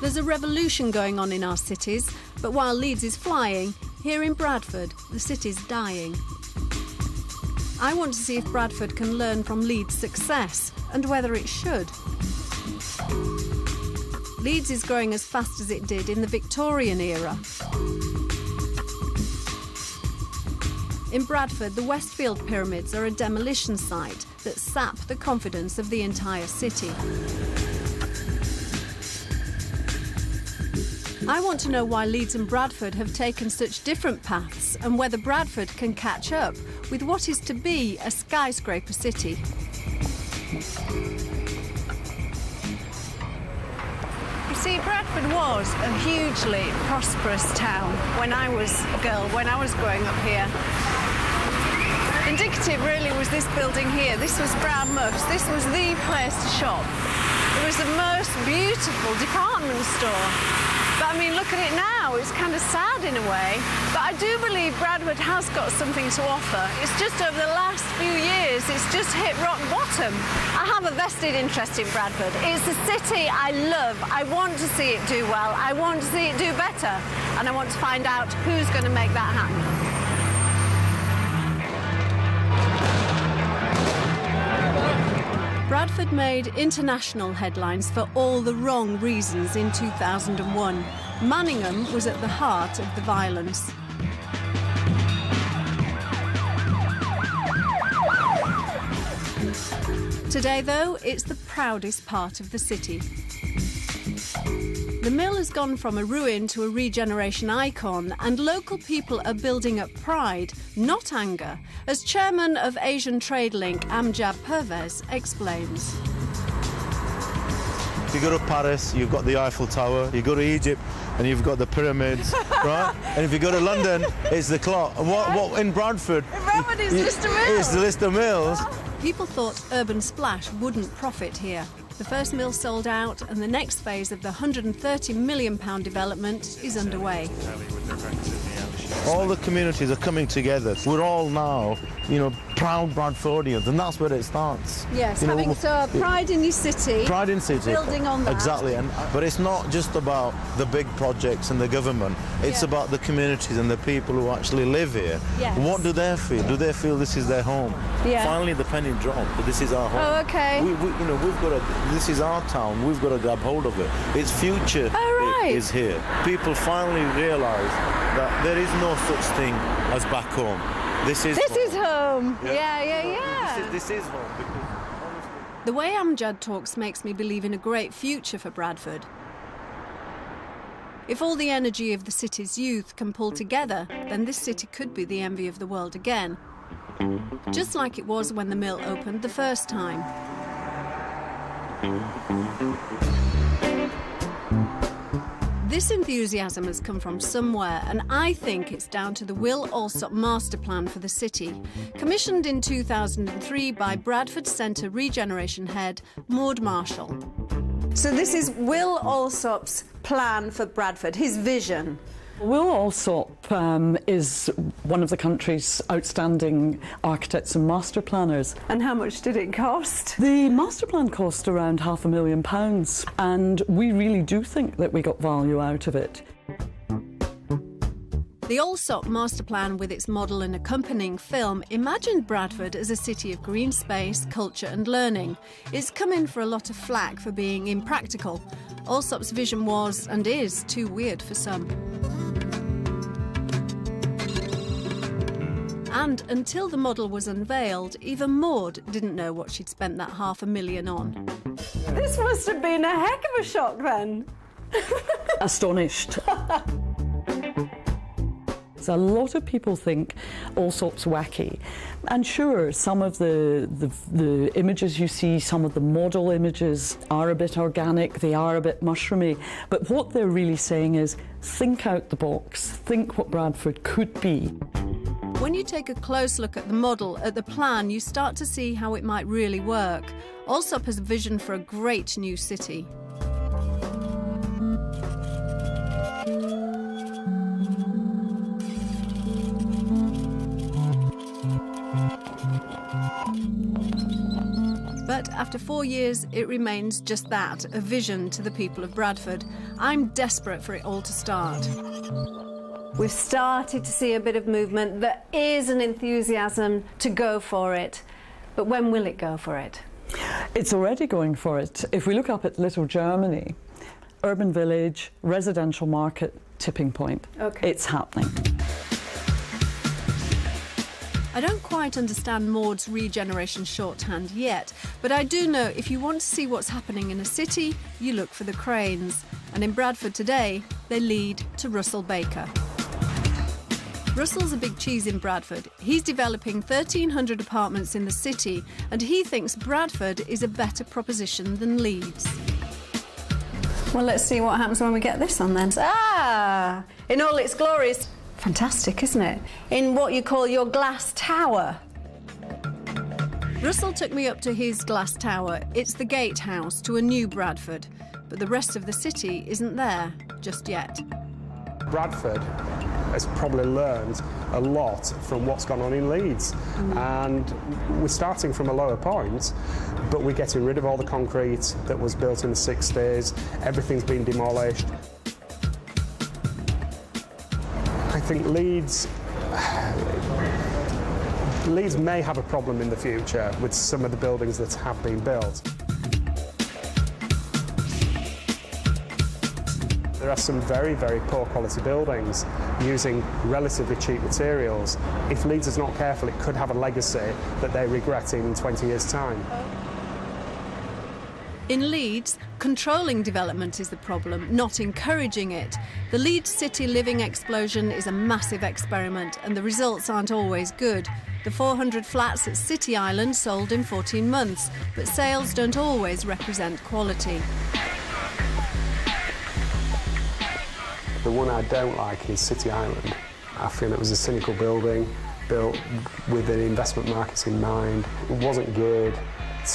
There's a revolution going on in our cities, but while Leeds is flying, here in Bradford, the city's dying. I want to see if Bradford can learn from Leeds' success and whether it should. Leeds is growing as fast as it did in the Victorian era. In Bradford, the Westfield Pyramids are a demolition site that sap the confidence of the entire city. I want to know why Leeds and Bradford have taken such different paths and whether Bradford can catch up with what is to be a skyscraper city. You see, Bradford was a hugely prosperous town when I was a girl, when I was growing up here. Indicative really was this building here. This was Brown Muffs. This was the place to shop. It was the most beautiful department store. But I mean, look at it now, it's kind of sad in a way. But I do believe Bradford has got something to offer. It's just over the last few years, it's just hit rock bottom. I have a vested interest in Bradford. It's a city I love. I want to see it do well. I want to see it do better. And I want to find out who's going to make that happen. Bradford made international headlines for all the wrong reasons in 2001. Manningham was at the heart of the violence. Today, though, it's the proudest part of the city. The mill has gone from a ruin to a regeneration icon, and local people are building up pride, not anger, as chairman of Asian Trade Link, Amjad Pervez, explains. If you go to Paris, you've got the Eiffel Tower. You go to Egypt, and you've got the pyramids, right? And if you go to London, it's the clock. And what in Bradford? In Bradford, it's Lister Mills. It's the Lister Mills. People thought Urban Splash wouldn't profit here. The first mill sold out, and the next phase of the £130 million development is underway. All the communities are coming together. We're all now, proud Bradfordians, and that's where it starts. Yes, having pride in your city. Pride in city. Building on that. Exactly, but it's not just about the big projects and the government. It's about the communities and the people who actually live here. Yes. What do they feel? Do they feel this is their home? Yeah. Finally, the penny dropped. But this is our home. Oh, okay. We've got to. This is our town. We've got to grab hold of it. Its future is here. People finally realise that there is no such thing as back home. This is home. Yeah. This is home. Because, honestly... The way Amjad talks makes me believe in a great future for Bradford. If all the energy of the city's youth can pull together, then this city could be the envy of the world again. Just like it was when the mill opened the first time. This enthusiasm has come from somewhere, and I think it's down to the Will Alsop master plan for the city, commissioned in 2003 by Bradford Centre regeneration head Maud Marshall. So this is Will Alsop's plan for Bradford, his vision. Will Alsop is one of the country's outstanding architects and master planners. And how much did it cost? The master plan cost around £500,000, and we really do think that we got value out of it. The Alsop master plan, with its model and accompanying film, imagined Bradford as a city of green space, culture and learning. It's come in for a lot of flack for being impractical. Alsop's vision was, and is, too weird for some. And until the model was unveiled, even Maud didn't know what she'd spent that £500,000 on. This must have been a heck of a shock then. Astonished. So a lot of people think Alsop's wacky. And sure, some of the images you see, some of the model images are a bit organic, they are a bit mushroomy. But what they're really saying is, think out the box, think what Bradford could be. When you take a close look at the model, at the plan, you start to see how it might really work. Alsop has a vision for a great new city. But But after 4 years, it remains just that, a vision to the people of Bradford. I'm desperate for it all to start. We've started to see a bit of movement. There is an enthusiasm to go for it. But when will it go for it? It's already going for it. If we look up at Little Germany, urban village, residential market, tipping point. Okay. It's happening. I don't quite understand Maud's regeneration shorthand yet, but I do know if you want to see what's happening in a city, you look for the cranes. And in Bradford today, they lead to Russell Baker. Russell's a big cheese in Bradford. He's developing 1,300 apartments in the city, and he thinks Bradford is a better proposition than Leeds. Well, let's see what happens when we get this on then. Ah! In all its glory. Fantastic, isn't it? In what you call your glass tower. Russell took me up to his glass tower. It's the gatehouse to a new Bradford. But the rest of the city isn't there just yet. Bradford has probably learned a lot from what's gone on in Leeds. And we're starting from a lower point, but we're getting rid of all the concrete that was built in the 60s. Everything's been demolished. I think Leeds may have a problem in the future with some of the buildings that have been built. There are some very, very poor quality buildings using relatively cheap materials. If Leeds is not careful, it could have a legacy that they regret in 20 years' time. In Leeds, controlling development is the problem, not encouraging it. The Leeds City Living explosion is a massive experiment and the results aren't always good. The 400 flats at City Island sold in 14 months, but sales don't always represent quality. The one I don't like is City Island. I feel it was a cynical building built with the investment markets in mind. It wasn't geared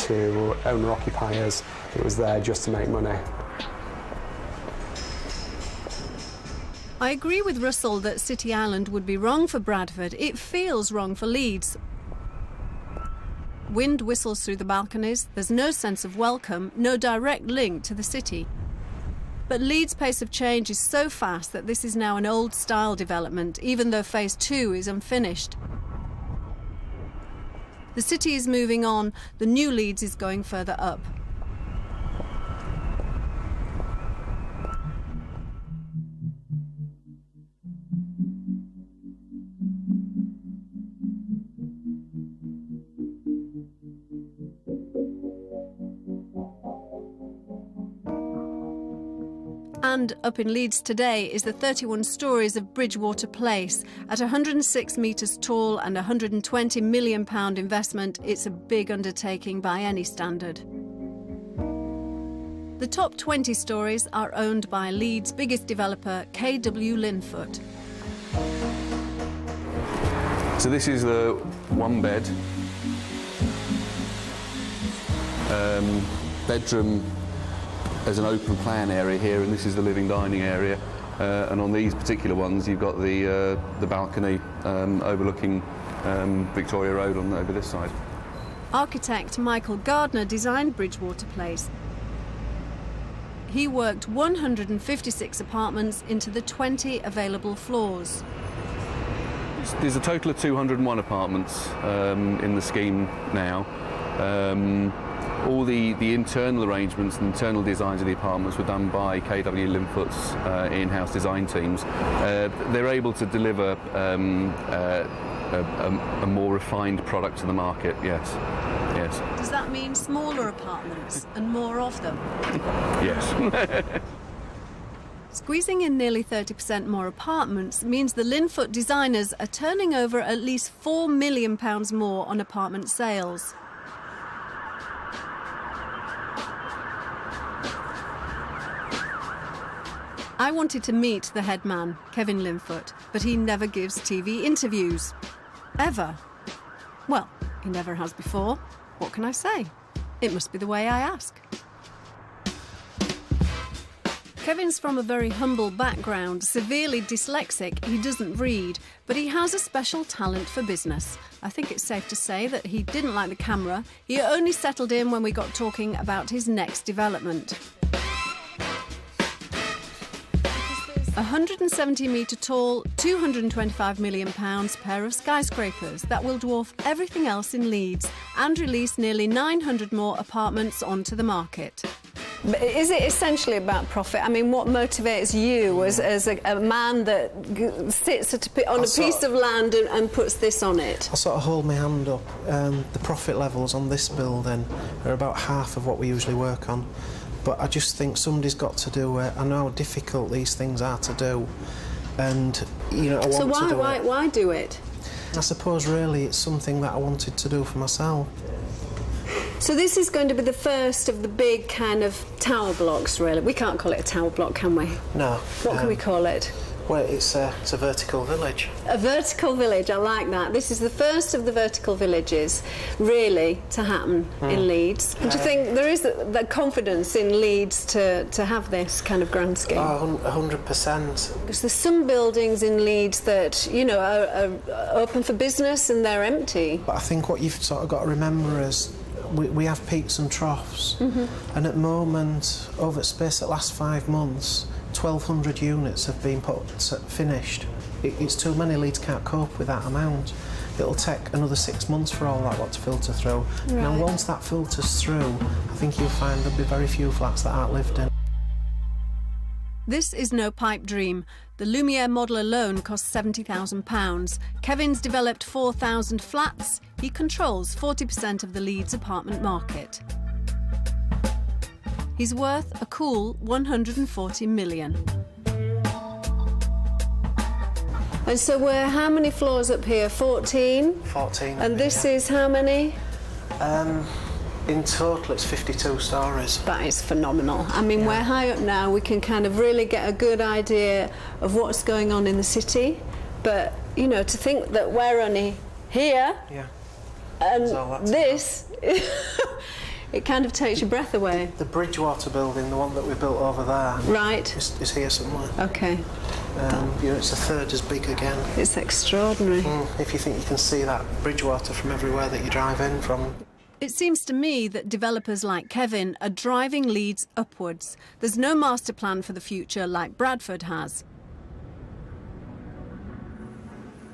to owner-occupiers. It was there just to make money. I agree with Russell that City Island would be wrong for Bradford. It feels wrong for Leeds. Wind whistles through the balconies. There's no sense of welcome, no direct link to the city. But Leeds' pace of change is so fast that this is now an old-style development, even though Phase 2 is unfinished. The city is moving on. The new Leeds is going further up. And up in Leeds today is the 31 stories of Bridgewater Place. At 106 metres tall and £120 million investment, it's a big undertaking by any standard. The top 20 stories are owned by Leeds' biggest developer, KW Linfoot. So this is the one bed, bedroom as an open plan area here, and this is the living dining area. And on these particular ones, you've got the balcony overlooking Victoria Road over this side. Architect Michael Gardner designed Bridgewater Place. He worked 156 apartments into the 20 available floors. There's a total of 201 apartments in the scheme now. All the internal arrangements and internal designs of the apartments were done by KW Linfoot's in-house design teams. They're able to deliver a more refined product to the market, yes. Yes. Does that mean smaller apartments and more of them? Yes. Squeezing in nearly 30% more apartments means the Linfoot designers are turning over at least £4 million more on apartment sales. I wanted to meet the head man, Kevin Linfoot, but he never gives TV interviews. Ever. Well, he never has before. What can I say? It must be the way I ask. Kevin's from a very humble background, severely dyslexic, he doesn't read, but he has a special talent for business. I think it's safe to say that he didn't like the camera. He only settled in when we got talking about his next development. A 170-metre tall, £225 million pair of skyscrapers that will dwarf everything else in Leeds and release nearly 900 more apartments onto the market. But is it essentially about profit? I mean, what motivates you as a man that sits on a piece of land and puts this on it? I sort of hold my hand up. The profit levels on this building are about half of what we usually work on. But I just think somebody's got to do it. I know how difficult these things are to do. And, you know, I want to do it. So why do it? I suppose really it's something that I wanted to do for myself. So this is going to be the first of the big kind of tower blocks, really. We can't call it a tower block, can we? No. What can we call it? Well, it's a vertical village. A vertical village, I like that. This is the first of the vertical villages, really, to happen in Leeds. Do you think there is that confidence in Leeds to have this kind of grand scheme? 100%. Because there's some buildings in Leeds that, you know, are open for business and they're empty. But I think what you've sort of got to remember is we have peaks and troughs. And at the moment, over the space of the last 5 months, 1,200 units have been finished. It's too many. Leeds can't cope with that amount. It'll take another 6 months for all that lot to filter through. Right. Now, once that filters through, I think you'll find there'll be very few flats that aren't lived in. This is no pipe dream. The Lumiere model alone costs £70,000. Kevin's developed 4,000 flats. He controls 40% of the Leeds apartment market. He's worth a cool 140 million. And so we're how many floors up here? 14? 14. And this is how many? In total, it's 52 stories. That is phenomenal. I mean, we're high up now. We can kind of really get a good idea of what's going on in the city. But, you know, to think that we're only here and this... It kind of takes your breath away. The Bridgewater building, the one that we built over there, right, is here somewhere. Okay. You know, it's a third as big again. It's extraordinary. If you think you can see that Bridgewater from everywhere that you drive in from. It seems to me that developers like Kevin are driving Leeds upwards. There's no master plan for the future like Bradford has.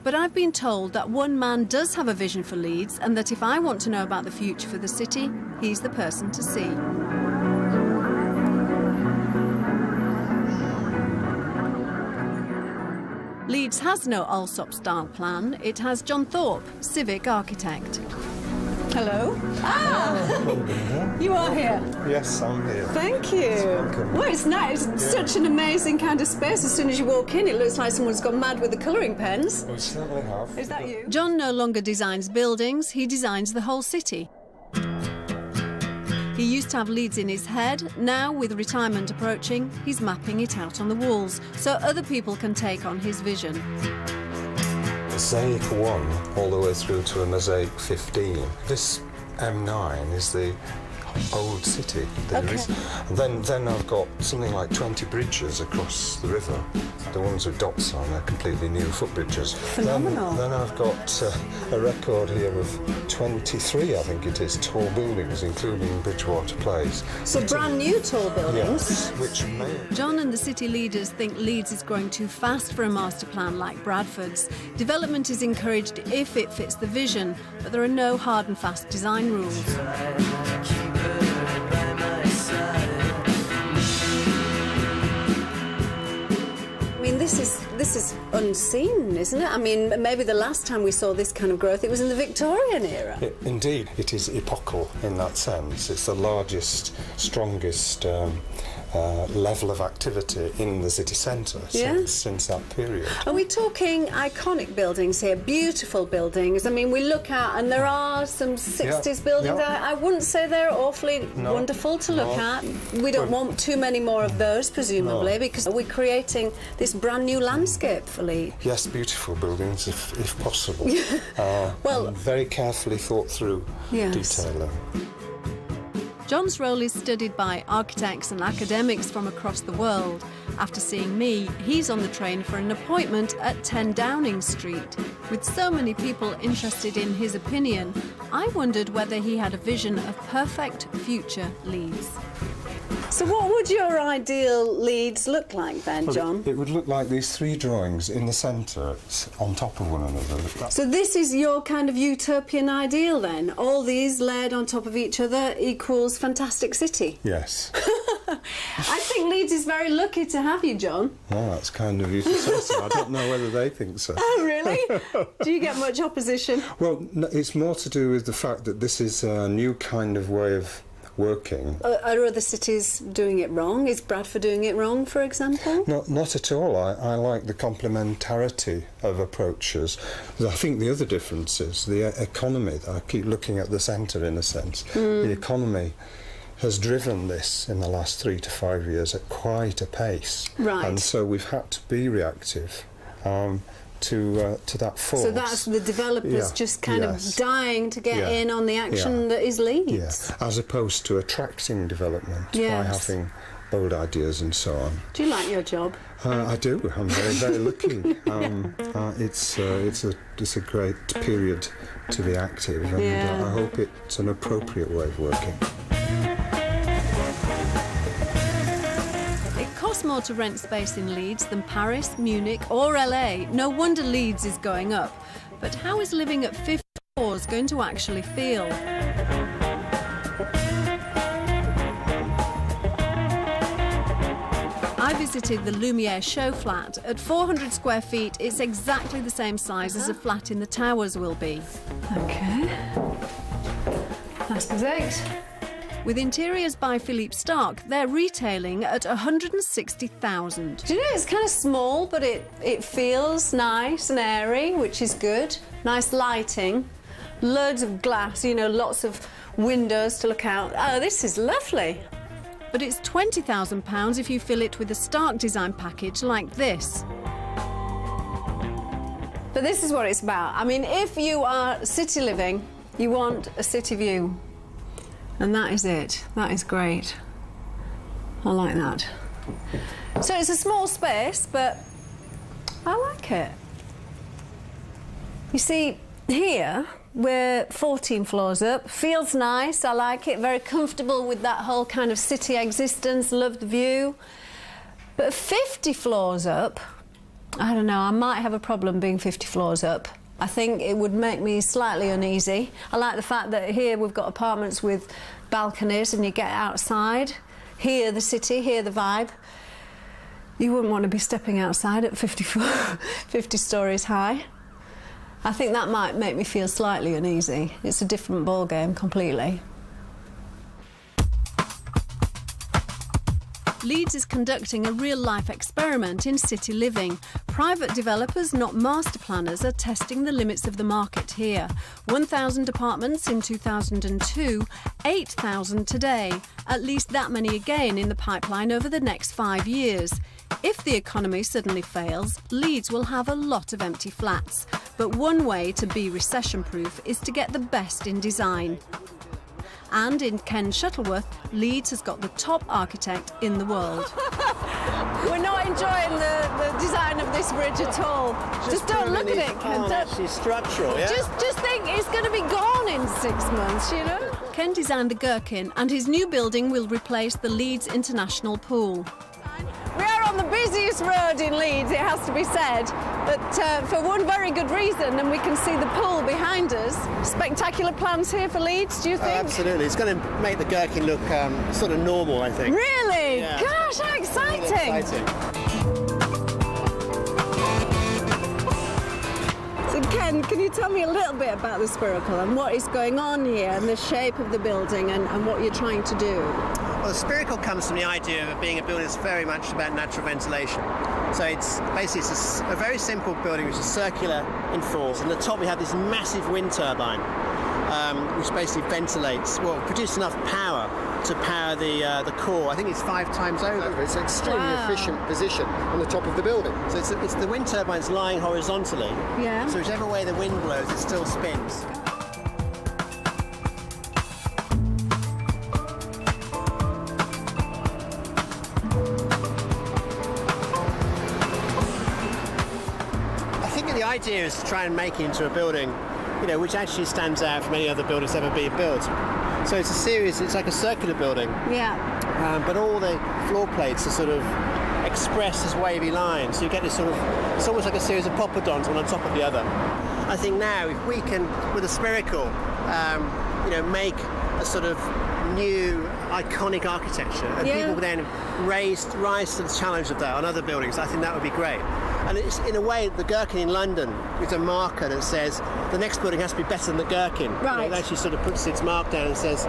But I've been told that one man does have a vision for Leeds and that if I want to know about the future for the city, he's the person to see. Leeds has no Alsop-style plan. It has John Thorpe, civic architect. Hello. You are here. Yes, I'm here. Thank you. Welcome. Well, it's nice. It's such an amazing kind of space. As soon as you walk in, it looks like someone's gone mad with the colouring pens. We certainly have. Is that you? John no longer designs buildings, he designs the whole city. He used to have Leeds in his head. Now, with retirement approaching, he's mapping it out on the walls so other people can take on his vision. Mosaic 1 all the way through to a Mosaic 15. This M9 is the old city. Then I've got something like 20 bridges across the river. The ones with dots on are completely new footbridges. Phenomenal. Then I've got a record here of 23, I think it is, tall buildings, including Bridgewater Place. So brand new tall buildings. Yes, which may... John and the city leaders think Leeds is growing too fast for a master plan like Bradford's. Development is encouraged if it fits the vision, but there are no hard and fast design rules. I mean, this is unseen, isn't it? I mean, maybe the last time we saw this kind of growth, it was in the Victorian era. Indeed, it is epochal in that sense. It's the largest, strongest level of activity in the city centre since that period. Are we talking iconic buildings here, beautiful buildings? I mean, we look out and there are some 60s buildings. I wouldn't say they're awfully wonderful to look at. We don't want too many more of those, presumably, because we're creating this brand new landscape for Leeds. Yes, beautiful buildings, if possible. Well, and very carefully thought through detailing. John's role is studied by architects and academics from across the world. After seeing me, he's on the train for an appointment at 10 Downing Street. With so many people interested in his opinion, I wondered whether he had a vision of perfect future Leeds. So what would your ideal Leeds look like then, Well, John? It would look like these three drawings in the centre, on top of one another. So this is your kind of utopian ideal then? All these layered on top of each other equals fantastic city? Yes. I think Leeds is very lucky to have you, John. Well, that's kind of you to say so. I don't know whether they think so. Oh, really? Do you get much opposition? Well, no, it's more to do with the fact that this is a new kind of way of working. Are other cities doing it wrong? Is Bradford doing it wrong, for example? Not at all. I like the complementarity of approaches. I think the other difference is the economy. I keep looking at the centre in a sense. The economy has driven this in the last 3 to 5 years at quite a pace. Right. And so we've had to be reactive to that force. So that's the developers Yeah, just kind yes. of dying to get Yeah, in on the action yeah. that is Leeds. Yeah, as opposed to attracting development by Yes. having bold ideas and so on. Do you like your job? I do. I'm very, very lucky. It's a great period to be active, and Yeah. I hope it's an appropriate way of working. It costs more to rent space in Leeds than Paris, Munich or LA. No wonder Leeds is going up. But how is living at 50 floors going to actually feel? I visited the Lumiere show flat. At 400 square feet, it's exactly the same size as a flat in the Towers will be. Okay. That's perfect. With interiors by Philippe Starck, they're retailing at 160,000. Do you know, it's kind of small, but it feels nice and airy, which is good. Nice lighting, loads of glass, you know, lots of windows to look out. Oh, this is lovely. But it's £20,000 if you fill it with a Starck design package like this. But this is what it's about. I mean, if you are city living, you want a city view. And that is it. That is great. I like that. So it's a small space, but I like it. You see, here we're 14 floors up. Feels nice. I like it. Very comfortable with that whole kind of city existence. Love the view. But 50 floors up, I don't know. I might have a problem being 50 floors up. I think it would make me slightly uneasy. I like the fact that here we've got apartments with balconies and you get outside. Hear the city, hear the vibe. You wouldn't want to be stepping outside at 50 stories high. I think that might make me feel slightly uneasy. It's a different ball game completely. Leeds is conducting a real-life experiment in city living. Private developers, not master planners, are testing the limits of the market here. 1,000 apartments in 2002, 8,000 today. At least that many again in the pipeline over the next 5 years. If the economy suddenly fails, Leeds will have a lot of empty flats. But one way to be recession-proof is to get the best in design. And in Ken Shuttleworth, Leeds has got the top architect in the world. We're not enjoying the design of this bridge at all. Just don't look at it, Ken. It's structural, yeah? Just think it's going to be gone in 6 months, you know? Ken designed the Gherkin, and his new building will replace the Leeds International Pool. We are on the busiest road in Leeds, it has to be said, but for one very good reason, and we can see the pool behind us. Spectacular plans here for Leeds, do you think? Absolutely. It's going to make the Gherkin look sort of normal, I think. Really? Yeah. Gosh, how exciting! Really exciting. So Ken, can you tell me a little bit about the Spiracle and what is going on here and the shape of the building and what you're trying to do? Well, the Spiracle comes from the idea of it being a building that's very much about natural ventilation. So it's a very simple building which is circular in force. And at the top we have this massive wind turbine which basically ventilates, produces enough power to power the core. I think it's 5 times over. It's an extremely efficient position on the top of the building. So it's the wind turbine's lying horizontally. Yeah. So whichever way the wind blows, it still spins. idea is to try and make it into a building, you know, which actually stands out from any other buildings ever being built. So it's a series, it's like a circular building. Yeah. But all the floor plates are sort of expressed as wavy lines. So you get this sort of, it's almost like a series of poppadons, one on top of the other. I think now, if we can, with a Spherical, you know, make a sort of new iconic architecture, and people then rise to the challenge of that on other buildings, I think that would be great. And it's, in a way, the Gherkin in London is a marker that says the next building has to be better than the Gherkin. Right. You know, it actually sort of puts its mark down and says,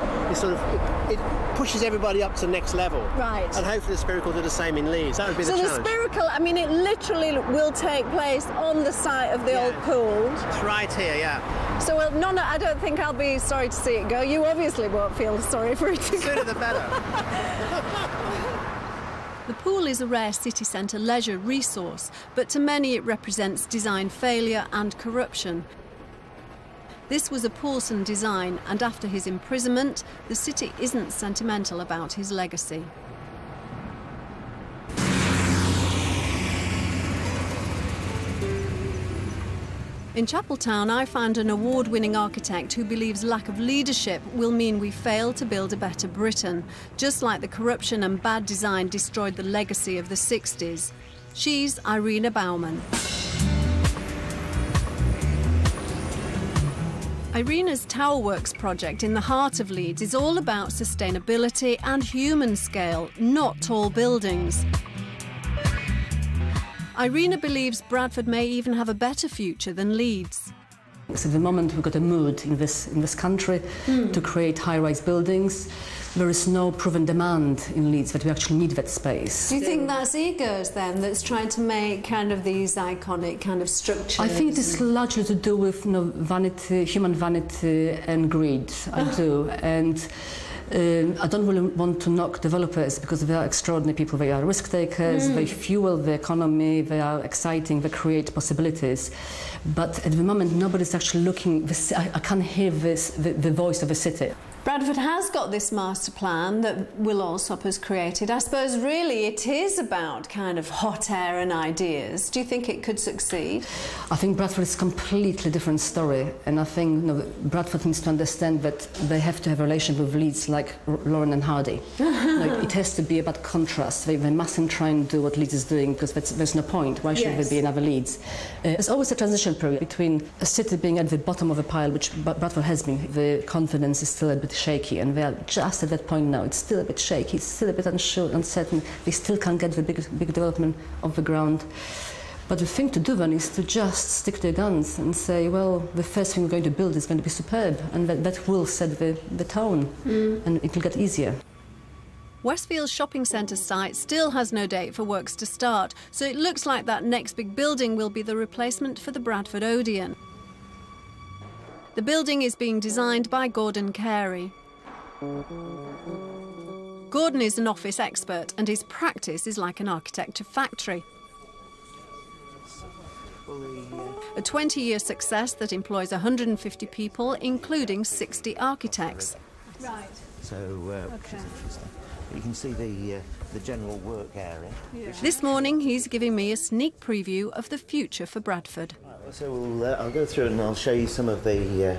it pushes everybody up to the next level. Right. And hopefully the Spherical do the same in Leeds. That would be the challenge. So the Spherical, I mean, it literally will take place on the site of the old pool. It's right here, yeah. So, well, no, I don't think I'll be sorry to see it go. You obviously won't feel sorry for it to go. The sooner the better. The pool is a rare city centre leisure resource, but to many it represents design failure and corruption. This was a Paulson design, and after his imprisonment, the city isn't sentimental about his legacy. In Chapeltown, I found an award-winning architect who believes lack of leadership will mean we fail to build a better Britain, just like the corruption and bad design destroyed the legacy of the 60s. She's Irina Bauman. Irina's Tower Works project in the heart of Leeds is all about sustainability and human scale, not tall buildings. Irina believes Bradford may even have a better future than Leeds. So at the moment we've got a mood in this country to create high-rise buildings. There is no proven demand in Leeds that we actually need that space. Do you think that's egos then that's trying to make kind of these iconic kind of structures? I think it is largely to do with vanity, human vanity and greed. I do. And I don't really want to knock developers because they are extraordinary people. They are risk takers, they fuel the economy, they are exciting, they create possibilities. But at the moment, nobody's actually looking. I can't hear the voice of the city. Bradford has got this master plan that Will Alsop has created. I suppose really it is about kind of hot air and ideas. Do you think it could succeed? I think Bradford is a completely different story, and I think Bradford needs to understand that they have to have a relationship with Leeds like Lauren and Hardy. It has to be about contrast. They mustn't try and do what Leeds is doing because there's no point. Why should there be another Leeds? There's always a transition period between a city being at the bottom of a pile, which Bradford has been. The confidence is still a bit shaky, and they are just at that point now. It's still a bit shaky, it's still a bit unsure, uncertain. They still can't get the big development off the ground. But the thing to do then is to just stick to the guns and say, well, the first thing we're going to build is going to be superb, and that will set the tone, and it will get easier. Westfield's shopping centre site still has no date for works to start, so it looks like that next big building will be the replacement for the Bradford Odeon. The building is being designed by Gordon Carey. Gordon is an office expert and his practice is like an architecture factory. A 20-year success that employs 150 people, including 60 architects. Right. So, which is interesting. You can see the general work area. Yeah. This morning he's giving me a sneak preview of the future for Bradford. So I'll go through and I'll show you some of the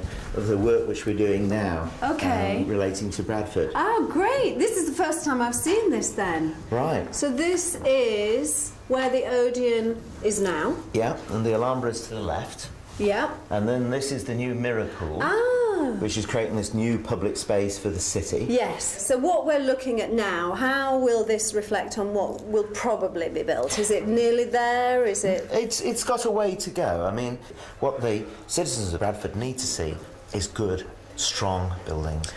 work which we're doing now. Okay. Relating to Bradford. Oh, great! This is the first time I've seen this then. Right. So this is where the Odeon is now. Yeah, and the Alhambra is to the left. Yeah. And then this is the new Mirror Pool. Which is creating this new public space for the city. Yes. So what we're looking at now, how will this reflect on what will probably be built? Is it nearly there? Is it? It's got a way to go. I mean, what the citizens of Bradford need to see is good, strong buildings.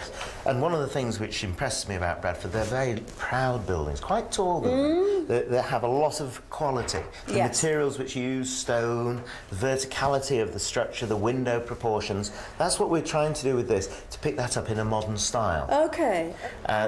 And one of the things which impresses me about Bradford, they're very proud buildings, quite tall buildings, that have a lot of quality. The materials which you use, stone, the verticality of the structure, the window proportions, that's what we're trying to do with this, to pick that up in a modern style. Okay.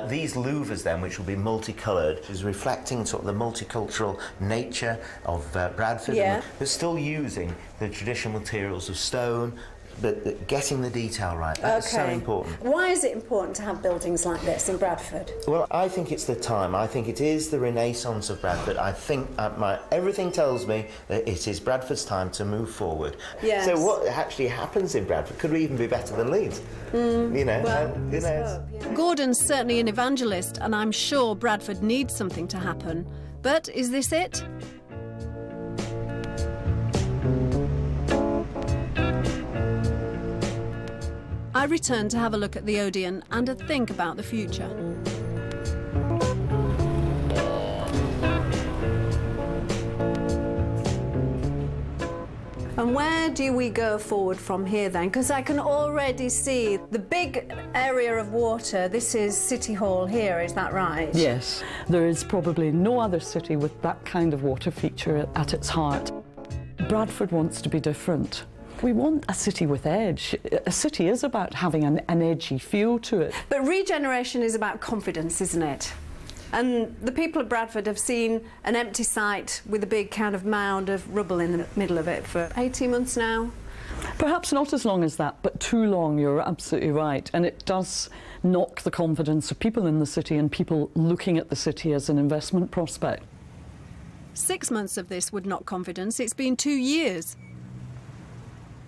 These louvers then, which will be multicoloured, is reflecting sort of the multicultural nature of Bradford. Yeah. But still using the traditional materials of stone, but getting the detail right, that's so important. Why is it important to have buildings like this in Bradford? Well, I think it's the time. I think it is the renaissance of Bradford. I think everything tells me that it is Bradford's time to move forward. Yes. So what actually happens in Bradford could even be better than Leeds. You know, well, who knows? Gordon's certainly an evangelist, and I'm sure Bradford needs something to happen. But is this it? I return to have a look at the Odeon and a think about the future. And where do we go forward from here then? Because I can already see the big area of water. This is City Hall here, is that right? Yes, there is probably no other city with that kind of water feature at its heart. Bradford wants to be different. We want a city with edge. A city is about having an edgy feel to it. But regeneration is about confidence, isn't it? And the people of Bradford have seen an empty site with a big kind of mound of rubble in the middle of it for 18 months now. Perhaps not as long as that, but too long, you're absolutely right. And it does knock the confidence of people in the city and people looking at the city as an investment prospect. 6 months of this would knock confidence. It's been 2 years.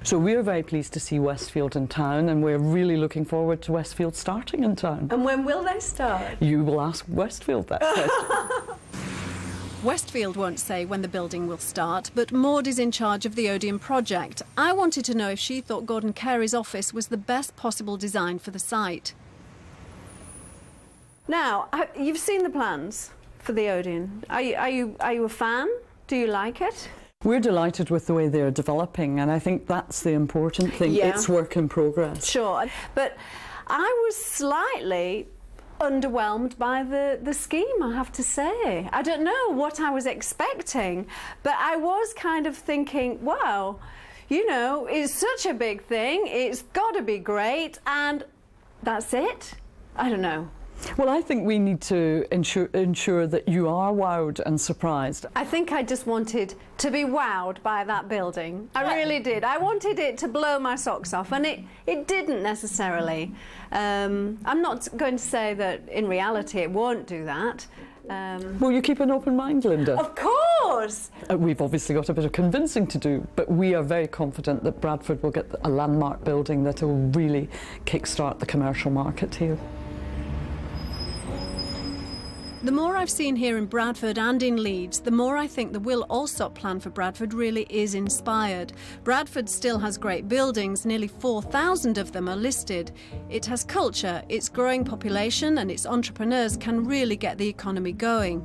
So we're very pleased to see Westfield in town, and we're really looking forward to Westfield starting in town. And when will they start? You will ask Westfield that question. Westfield won't say when the building will start, but Maud is in charge of the Odeon project. I wanted to know if she thought Gordon Carey's office was the best possible design for the site. Now, you've seen the plans for the Odeon. Are you a fan? Do you like it? We're delighted with the way they're developing, and I think that's the important thing. Yeah. It's work in progress. Sure, but I was slightly underwhelmed by the scheme, I have to say. I don't know what I was expecting, but I was kind of thinking, wow, you know, it's such a big thing, it's got to be great, and that's it? I don't know. Well, I think we need to ensure that you are wowed and surprised. I think I just wanted to be wowed by that building. I really did. I wanted it to blow my socks off, and it didn't necessarily. I'm not going to say that in reality it won't do that. Well, you keep an open mind, Linda. Of course! We've obviously got a bit of convincing to do, but we are very confident that Bradford will get a landmark building that will really kickstart the commercial market here. The more I've seen here in Bradford and in Leeds, the more I think the Will Alsop plan for Bradford really is inspired. Bradford still has great buildings, nearly 4,000 of them are listed. It has culture, its growing population and its entrepreneurs can really get the economy going.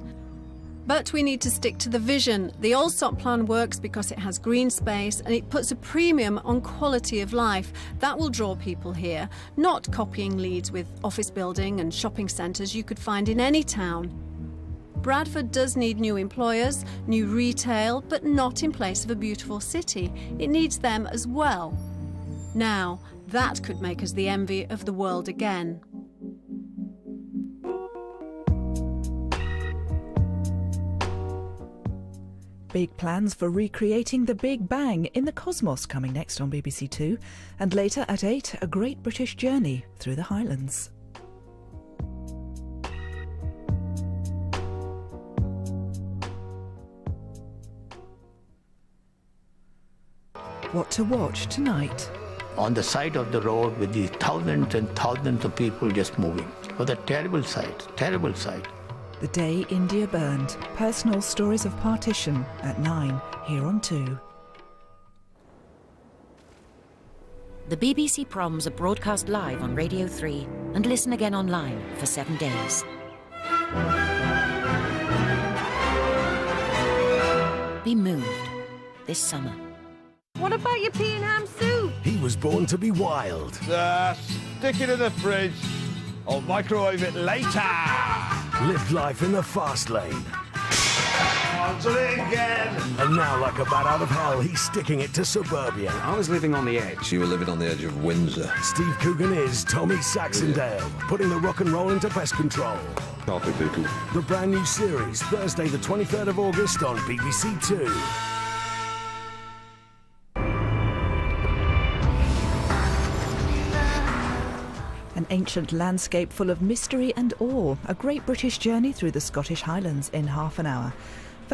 But we need to stick to the vision. The Alsop plan works because it has green space and it puts a premium on quality of life. That will draw people here, not copying Leeds with office building and shopping centres you could find in any town. Bradford does need new employers, new retail, but not in place of a beautiful city. It needs them as well. Now, that could make us the envy of the world again. Big plans for recreating the Big Bang in the cosmos coming next on BBC Two, and later at 8, a great British journey through the Highlands. What to watch tonight? On the side of the road with these thousands and thousands of people just moving. It was a terrible sight, terrible sight. The Day India Burned. Personal stories of partition at 9, here on 2. The BBC Proms are broadcast live on Radio 3 and listen again online for 7 days. Be moved this summer. What about your pea and ham soup? He was born to be wild. Stick it in the fridge. I'll microwave it later. Lived life in the fast lane. On to it again. And now, like a bat out of hell, he's sticking it to suburbia. I was living on the edge. You were living on the edge of Windsor. Steve Coogan is Tommy Saxondale, putting the rock and roll into pest control. Carpet Beetle. The brand new series, Thursday the 23rd of August on BBC Two. An ancient landscape full of mystery and awe. A great British journey through the Scottish Highlands in half an hour.